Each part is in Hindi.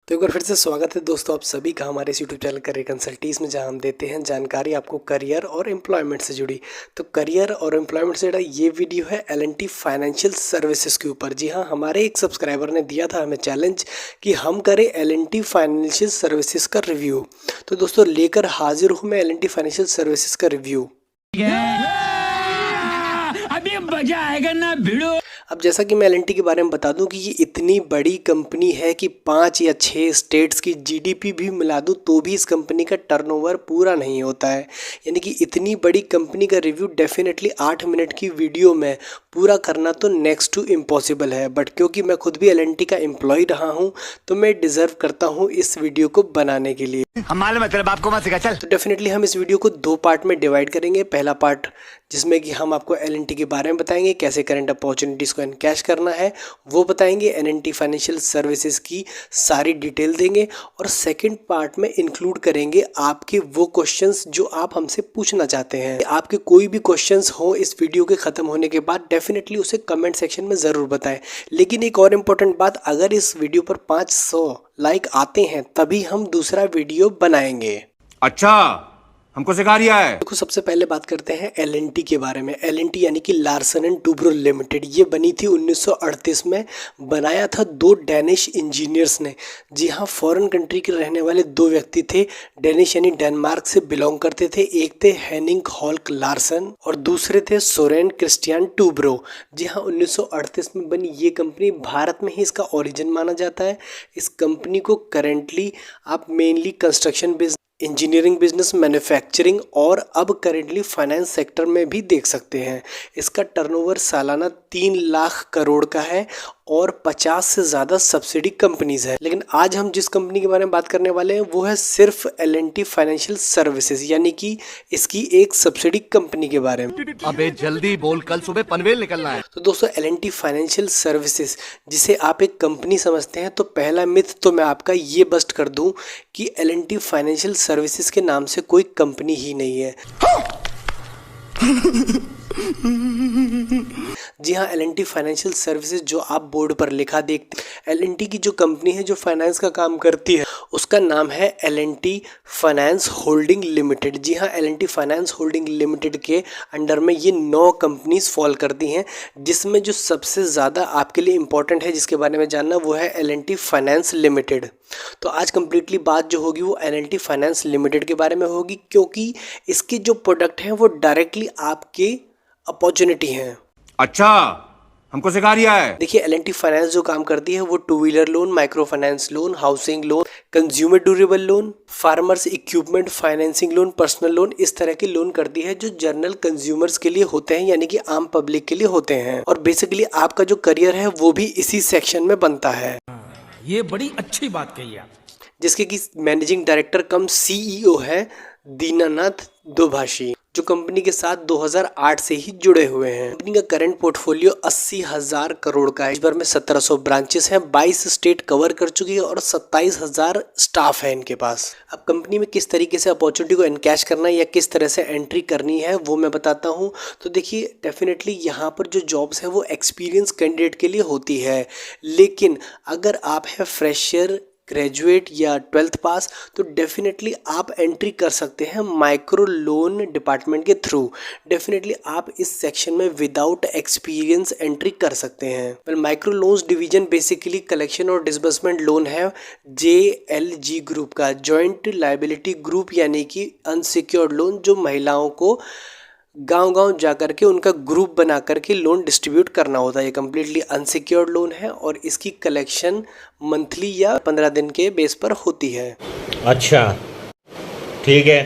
तो एक बार फिर से स्वागत है दोस्तों आप सभी का हमारे इस यूट्यूब चैनल करियर कंसल्टीज में, जहां हम देते हैं जानकारी आपको करियर और एम्प्लॉयमेंट से जुड़ी। तो करियर और एम्प्लॉयमेंट से जुड़ा ये वीडियो है L&T फाइनेंशियल सर्विसेज के ऊपर। जी हाँ, हमारे एक सब्सक्राइबर ने दिया था हमें चैलेंज कि हम करें L&T फाइनेंशियल सर्विसेज का रिव्यू। तो दोस्तों लेकर हाजिर हूँ मैं L&T फाइनेंशियल सर्विसेज का रिव्यू। अभी मजा आएगा ना भिड़ो। अब जैसा कि मैं L&T के बारे में बता दूं कि ये इतनी बड़ी कंपनी है कि 5 या 6 स्टेट्स की जीडीपी भी मिला दूं तो भी इस कंपनी का टर्नओवर पूरा नहीं होता है। यानी कि इतनी बड़ी कंपनी का रिव्यू डेफिनेटली 8 मिनट की वीडियो में पूरा करना तो नेक्स्ट टू इम्पॉसिबल है। बट क्योंकि मैं खुद भी L&T का एम्प्लॉय रहा हूँ तो मैं डिजर्व करता हूँ इस वीडियो को बनाने के लिए। हमारे मतलब आपको मत सिखा चल। तो डेफिनेटली हम इस वीडियो को 2 पार्ट में डिवाइड करेंगे। पहला पार्ट जिसमें कि हम आपको L&T के बारे में बताएंगे, कैसे करंट अपॉर्चुनिटीज़ को एनकैश करना है वो बताएंगे, L&T फाइनेंशियल सर्विसेज की सारी डिटेल देंगे और सेकंड पार्ट में इंक्लूड करेंगे आपके वो क्वेश्चंस जो आप हमसे पूछना चाहते हैं। आपके कोई भी क्वेश्चंस हो इस वीडियो के ख़त्म होने के बाद डेफिनेटली उसे कमेंट सेक्शन में ज़रूर बताएं। लेकिन एक और इम्पोर्टेंट बात, अगर इस वीडियो पर 500 लाइक आते हैं तभी हम दूसरा वीडियो बनाएंगे। अच्छा, हमको सिखा रिया है। देखो सबसे पहले बात करते हैं L&T के बारे में। L&T यानी कि लार्सन एंड टूब्रो लिमिटेड, ये बनी थी 1938 में। बनाया था 2 डैनिश इंजीनियर्स ने। जी हाँ, फॉरेन कंट्री के रहने वाले 2 व्यक्ति थे। डैनिश यानी डेनमार्क से बिलोंग करते थे। एक थे हेनिंग हॉल्क लार्सन और दूसरे थे सोरेन क्रिस्टियन टूब्रो। जी हाँ, 1938 में बनी ये कंपनी, भारत में ही इसका ओरिजिन माना जाता है। इस कंपनी को करेंटली आप mainly construction business, engineering business, manufacturing और अब करेंटली फाइनेंस सेक्टर में भी देख सकते हैं। इसका टर्नओवर सालाना 3 लाख करोड़ का है और 50 से ज़्यादा सब्सिडी कंपनीज है। लेकिन आज हम जिस कंपनी के बारे में बात करने वाले हैं वो है सिर्फ L&T फाइनेंशियल सर्विसेज, यानी कि इसकी एक सब्सिडी कंपनी के बारे में। अबे जल्दी बोल, कल सुबह पनवेल निकलना है। तो दोस्तों L&T फाइनेंशियल सर्विसेज जिसे आप एक कंपनी समझते हैं, तो पहला मिथ तो मैं आपका ये बस्ट कर दूं कि L&T फाइनेंशियल सर्विसेज के नाम से कोई कंपनी ही नहीं है। जी हाँ, L&T फाइनेंशियल सर्विसेज जो आप बोर्ड पर लिखा देखते हैं, L&T की जो कंपनी है जो फाइनेंस का काम करती है उसका नाम है L&T फाइनेंस होल्डिंग लिमिटेड। जी हाँ, L&T फाइनेंस होल्डिंग लिमिटेड के अंडर में ये 9 कंपनीज फॉल करती हैं, जिसमें जो सबसे ज़्यादा आपके लिए इम्पोर्टेंट है जिसके बारे में जानना वो है L&T फाइनेंस लिमिटेड। तो आज कंप्लीटली बात जो होगी वो L&T फाइनेंस लिमिटेड के बारे में होगी, क्योंकि इसके जो प्रोडक्ट हैं वो डायरेक्टली आपके अपॉर्चुनिटी हैं। अच्छा, हमको सिखा रिया है। देखिए L&T फाइनेंस जो काम करती है वो 2 wheeler loan, micro finance loan, housing loan, consumer durable loan, farmers equipment financing loan, personal loan, इस तरह के लोन करती है जो जनरल कंज्यूमर्स के लिए होते हैं, यानी कि आम पब्लिक के लिए होते हैं। और बेसिकली आपका जो करियर है वो भी इसी सेक्शन में बनता है। ये बड़ी अच्छी बात कही आप। जिसके कि मैनेजिंग डायरेक्टर कम CEO है दीनानाथ दोभाषी, जो कंपनी के साथ 2008 से ही जुड़े हुए हैं। कंपनी का करंट पोर्टफोलियो 80,000 करोड़ का है। इस बार में 1700 ब्रांचेस हैं, 22 स्टेट कवर कर चुकी है और 27,000 स्टाफ है इनके पास। अब कंपनी में किस तरीके से अपॉर्चुनिटी को एनकैश करना है या किस तरह से एंट्री करनी है वो मैं बताता हूँ। तो देखिए डेफिनेटली यहाँ पर जो जॉब्स है वो एक्सपीरियंस कैंडिडेट के लिए होती है, लेकिन अगर आप है फ्रेशर, ग्रेजुएट या 12th पास तो डेफिनेटली आप एंट्री कर सकते हैं माइक्रो लोन डिपार्टमेंट के थ्रू। डेफिनेटली आप इस सेक्शन में विदाउट एक्सपीरियंस एंट्री कर सकते हैं। Micro loans division basically collection और डिसबर्समेंट लोन है JLG ग्रुप का, जॉइंट लायबिलिटी ग्रुप, यानी कि अनसिक्योर्ड लोन जो महिलाओं को गांव-गांव जाकर के उनका ग्रुप बना करके लोन डिस्ट्रीब्यूट करना होता है। ये कम्प्लीटली अनसिक्योर्ड लोन है और इसकी कलेक्शन मंथली या 15 दिन के बेस पर होती है। अच्छा, ठीक है,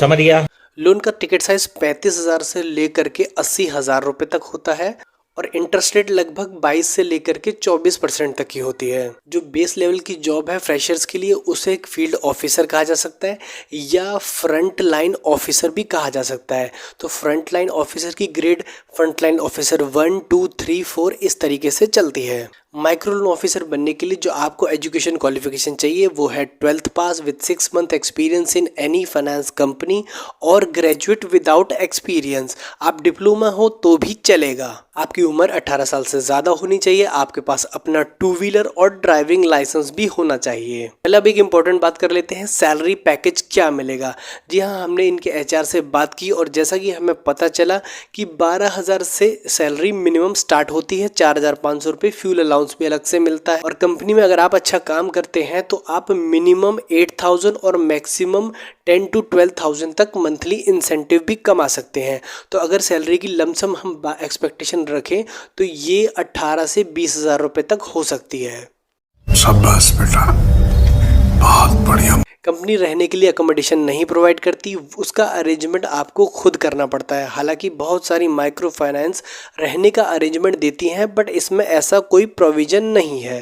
समझ गया। लोन का टिकट साइज 35,000 से लेकर के 80,000 रुपये तक होता है और इंटरेस्ट रेट लगभग 22 से लेकर के 24% तक की होती है। जो बेस लेवल की जॉब है फ्रेशर्स के लिए उसे एक फील्ड ऑफिसर कहा जा सकता है या फ्रंट लाइन ऑफिसर भी कहा जा सकता है। तो फ्रंट लाइन ऑफिसर की ग्रेड फ्रंट लाइन ऑफिसर 1, 2, 3, 4 इस तरीके से चलती है। माइक्रो लोन ऑफिसर बनने के लिए जो आपको एजुकेशन क्वालिफिकेशन चाहिए वो है 12th pass with 6 month experience in any finance company और ग्रेजुएट विदाउट एक्सपीरियंस। आप डिप्लोमा हो तो भी चलेगा। आपकी उम्र 18 साल से ज़्यादा होनी चाहिए। आपके पास अपना 2 व्हीलर और ड्राइविंग लाइसेंस भी होना चाहिए। पहले अब एक इम्पॉर्टेंट बात कर लेते हैं, सैलरी पैकेज क्या मिलेगा। जी हाँ, हमने इनके HR से बात की और जैसा कि हमें पता चला कि 12,000 से सैलरी मिनिमम स्टार्ट होती है। 4,500 रुपये फ्यूल अलाउंस भी अलग से मिलता है और कंपनी में अगर आप अच्छा काम करते हैं तो आप मिनिमम 8,000 और मैक्सिमम 10 to 12,000 तक मंथली इंसेंटिव भी कमा सकते हैं। तो अगर सैलरी की लमसम हम एक्सपेक्टेशन रखें तो ये 18 से 20,000 रुपये तक हो सकती है। शाबाश बेटा, बहुत बढ़िया। कंपनी रहने के लिए अकोमोडेशन नहीं प्रोवाइड करती, उसका अरेंजमेंट आपको खुद करना पड़ता है। हालांकि बहुत सारी माइक्रो फाइनेंस रहने का अरेंजमेंट देती हैं बट इसमें ऐसा कोई प्रोविजन नहीं है।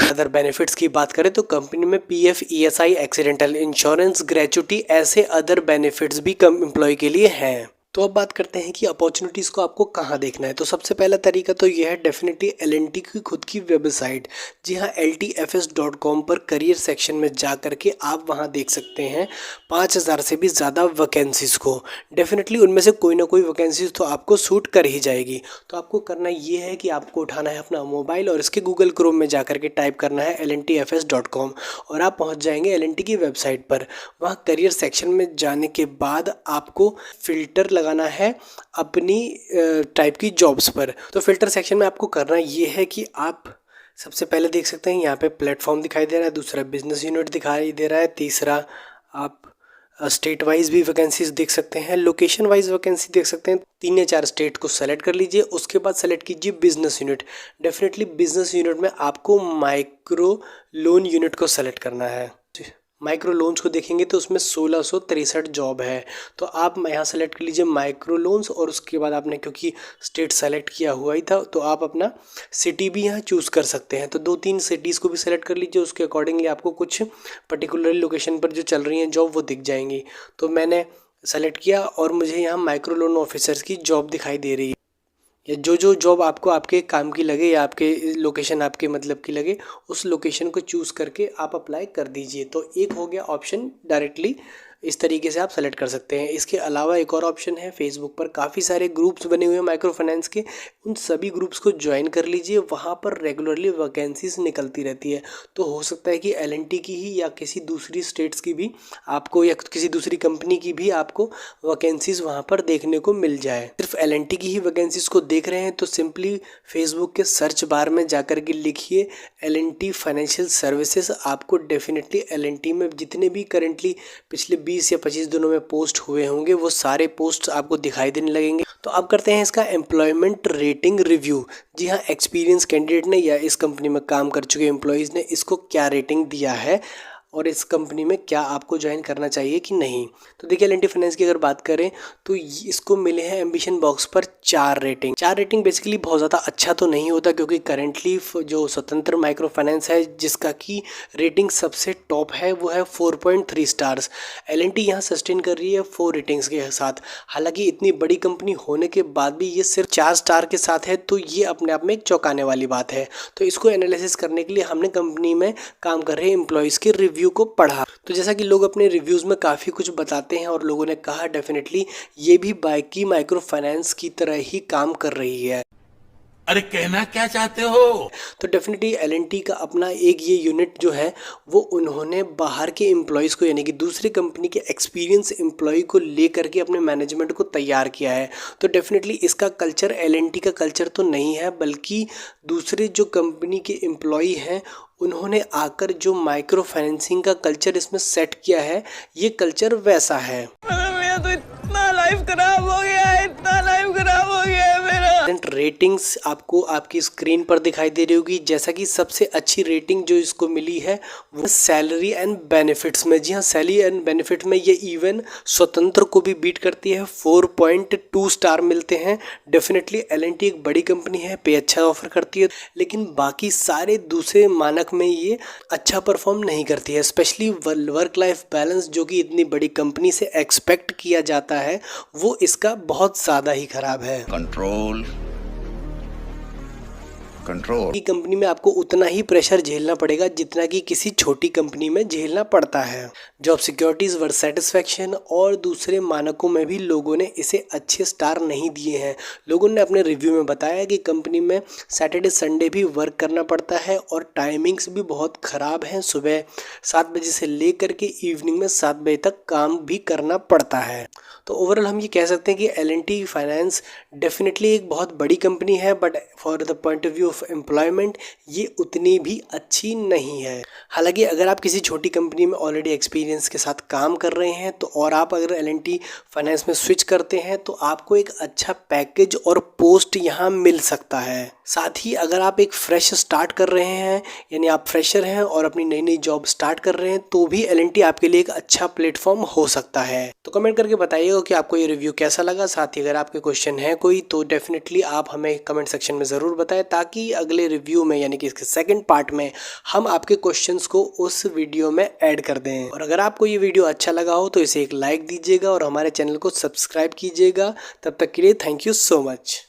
अदर बेनिफिट्स की बात करें तो कंपनी में PF, ESI, accidental insurance, gratuity ऐसे अदर बेनिफिट्स भी कम एम्प्लॉय के लिए हैं। तो अब बात करते हैं कि अपॉर्चुनिटीज़ को आपको कहाँ देखना है। तो सबसे पहला तरीका तो यह है डेफिनेटली L&T की खुद की वेबसाइट। जी हाँ, LTFS.com पर करियर सेक्शन में जा करके आप वहाँ देख सकते हैं 5,000 से भी ज़्यादा वैकेंसीज़ को। डेफिनेटली उनमें से कोई ना कोई वैकेंसीज़ तो आपको सूट कर ही जाएगी। तो आपको करना ये है कि आपको उठाना है अपना मोबाइल और इसके गूगल क्रोम में जा करके टाइप करना है LNTFS.com और आप पहुँच जाएंगे L&T की वेबसाइट पर। वहाँ करियर सेक्शन में जाने के बाद आपको फिल्टर लगाना है अपनी टाइप की जॉब्स पर। तो फिल्टर सेक्शन में आपको करना ये है कि आप सबसे पहले देख सकते हैं यहाँ पे प्लेटफॉर्म दिखाई दे रहा है, दूसरा बिजनेस यूनिट दिखाई दे रहा है, तीसरा आप स्टेट वाइज भी वैकेंसीज देख सकते हैं, लोकेशन वाइज वैकेंसी देख सकते हैं। 3 या 4 स्टेट को सेलेक्ट कर लीजिए, उसके बाद सेलेक्ट कीजिए business unit. Definitely business unit में आपको माइक्रो लोन यूनिट को सेलेक्ट करना है। माइक्रो लोन्स को देखेंगे तो उसमें 1663 जॉब है। तो आप यहाँ सेलेक्ट कर लीजिए माइक्रो लोन्स और उसके बाद आपने क्योंकि स्टेट सेलेक्ट किया हुआ ही था तो आप अपना सिटी भी यहाँ चूज़ कर सकते हैं। तो 2-3 सिटीज़ को भी सेलेक्ट कर लीजिए, उसके अकॉर्डिंगली आपको कुछ पर्टिकुलर लोकेशन पर जो चल रही हैं जॉब वो दिख जाएंगी। तो मैंने सेलेक्ट किया और मुझे यहाँ माइक्रो लोन ऑफिसर्स की जॉब दिखाई दे रही है। या जो जॉब आपको आपके काम की लगे या आपके लोकेशन आपके मतलब की लगे उस लोकेशन को चूज़ करके आप अप्लाई कर दीजिए। तो एक हो गया ऑप्शन, डायरेक्टली इस तरीके से आप सेलेक्ट कर सकते हैं। इसके अलावा एक और ऑप्शन है, फेसबुक पर काफ़ी सारे ग्रुप्स बने हुए हैं माइक्रो फाइनेंस के, उन सभी ग्रुप्स को ज्वाइन कर लीजिए। वहाँ पर रेगुलरली वैकेंसीज निकलती रहती है। तो हो सकता है कि L&T की ही या किसी दूसरी स्टेट्स की भी आपको या किसी दूसरी कंपनी की भी आपको वैकेंसीज वहाँ पर देखने को मिल जाए। सिर्फ L&T की ही वैकेंसीज को देख रहे हैं तो सिंपली फेसबुक के सर्च बार में जाकर के लिखिए L&T फाइनेंशियल सर्विसेज। आपको डेफिनेटली L&T में जितने भी करेंटली पिछले 20 या 25 दिनों में पोस्ट हुए होंगे वो सारे पोस्ट आपको दिखाई देने लगेंगे। तो अब करते हैं इसका एम्प्लॉयमेंट रेटिंग रिव्यू। जी हाँ, एक्सपीरियंस कैंडिडेट ने या इस कंपनी में काम कर चुके एम्प्लॉयज़ ने इसको क्या रेटिंग दिया है और इस कंपनी में क्या आपको ज्वाइन करना चाहिए कि नहीं। तो देखिए L&T फाइनेंस की अगर बात करें तो इसको मिले हैं एम्बिशन बॉक्स पर 4 रेटिंग। 4 रेटिंग बेसिकली बहुत ज़्यादा अच्छा तो नहीं होता क्योंकि करेंटली जो स्वतंत्र माइक्रो फाइनेंस है जिसका की रेटिंग सबसे टॉप है वो है 4.3 स्टार्स। L&T यहाँ सस्टेन कर रही है 4 रेटिंग्स के साथ। हालांकि इतनी बड़ी कंपनी होने के बाद भी ये सिर्फ 4 स्टार के साथ है तो ये अपने आप में एक चौंकाने वाली बात है। तो इसको एनालिसिस करने के लिए हमने कंपनी में काम कर रहे एम्प्लॉयज़ के रिव्यू को पढ़ा। तो जैसा कि लोग अपने रिव्यूज़ में काफ़ी कुछ बताते हैं और लोगों ने कहा डेफिनेटली ये भी बाकी माइक्रो फाइनेंस की तरह ही काम कर रही है। अरे कहना क्या चाहते हो? तो डेफिनेटली L&T का अपना एक ये यूनिट जो है वो उन्होंने बाहर के एम्प्लॉयज़ को यानी कि दूसरी कंपनी के एक्सपीरियंस एम्प्लॉय को लेकर के अपने मैनेजमेंट को तैयार किया है। तो डेफिनेटली इसका कल्चर L&T का कल्चर तो नहीं है बल्कि दूसरे जो कंपनी के एम्प्लॉय हैं उन्होंने आकर जो माइक्रो फाइनेंसिंग का कल्चर इसमें सेट किया है ये कल्चर वैसा है। मेरा तो इतना लाइफ खराब हो गया है, इतना लाइफ खराब हो गया है मेरा। रेटिंग्स आपको आपकी स्क्रीन पर दिखाई दे रही होगी। जैसा कि सबसे अच्छी रेटिंग जो इसको मिली है वो सैलरी एंड बेनिफिट्स में। जी हाँ, सैलरी एंड बेनिफिट में ये इवन स्वतंत्र को भी बीट करती है, 4.2 स्टार मिलते हैं। डेफिनेटली L&T एक बड़ी कंपनी है, पे अच्छा ऑफर करती है, लेकिन बाकी सारे दूसरे मानक में ये अच्छा परफॉर्म नहीं करती है। स्पेशली वर्क लाइफ बैलेंस जो कि इतनी बड़ी कंपनी से एक्सपेक्ट किया जाता है वो इसका बहुत ज़्यादा ही खराब है। Control control. की कंपनी में आपको उतना ही प्रेशर झेलना पड़ेगा जितना कि किसी छोटी कंपनी में झेलना पड़ता है। जॉब सिक्योरिटीज वर्क सेटिस्फैक्शन और दूसरे मानकों में भी लोगों ने इसे अच्छे स्टार नहीं दिए हैं। लोगों ने अपने रिव्यू में बताया कि कंपनी में सैटरडे संडे भी वर्क करना पड़ता है और टाइमिंग्स भी बहुत ख़राब हैं। सुबह 7 बजे से लेकर के इवनिंग में 7 बजे तक काम भी करना पड़ता है। तो ओवरऑल हम ये कह सकते हैं कि L&T फाइनेंस डेफिनेटली एक बहुत बड़ी कंपनी है, but for the point of view of employment ये उतनी भी अच्छी नहीं है। हालांकि अगर आप किसी छोटी कंपनी में ऑलरेडी एक्सपीरियंस के साथ काम कर रहे हैं तो और आप अगर L&T फाइनेंस में स्विच करते हैं तो आपको एक अच्छा पैकेज और पोस्ट यहाँ मिल सकता है। साथ ही अगर आप एक फ्रेश स्टार्ट कर रहे हैं, यानी आप फ्रेशर हैं और अपनी नई नई जॉब स्टार्ट कर रहे हैं, तो भी L&T आपके लिए एक अच्छा प्लेटफॉर्म हो सकता है। तो कमेंट करके बताइएगा कि आपको ये रिव्यू कैसा लगा। साथ ही अगर आपके क्वेश्चन है कोई तो डेफिनेटली आप हमें कमेंट सेक्शन में ज़रूर बताएं, ताकि अगले रिव्यू में यानी कि इसके सेकंड पार्ट में हम आपके क्वेश्चंस को उस वीडियो में ऐड कर दें। और अगर आपको ये वीडियो अच्छा लगा हो तो इसे एक लाइक दीजिएगा और हमारे चैनल को सब्सक्राइब कीजिएगा। तब तक के लिए थैंक यू सो मच।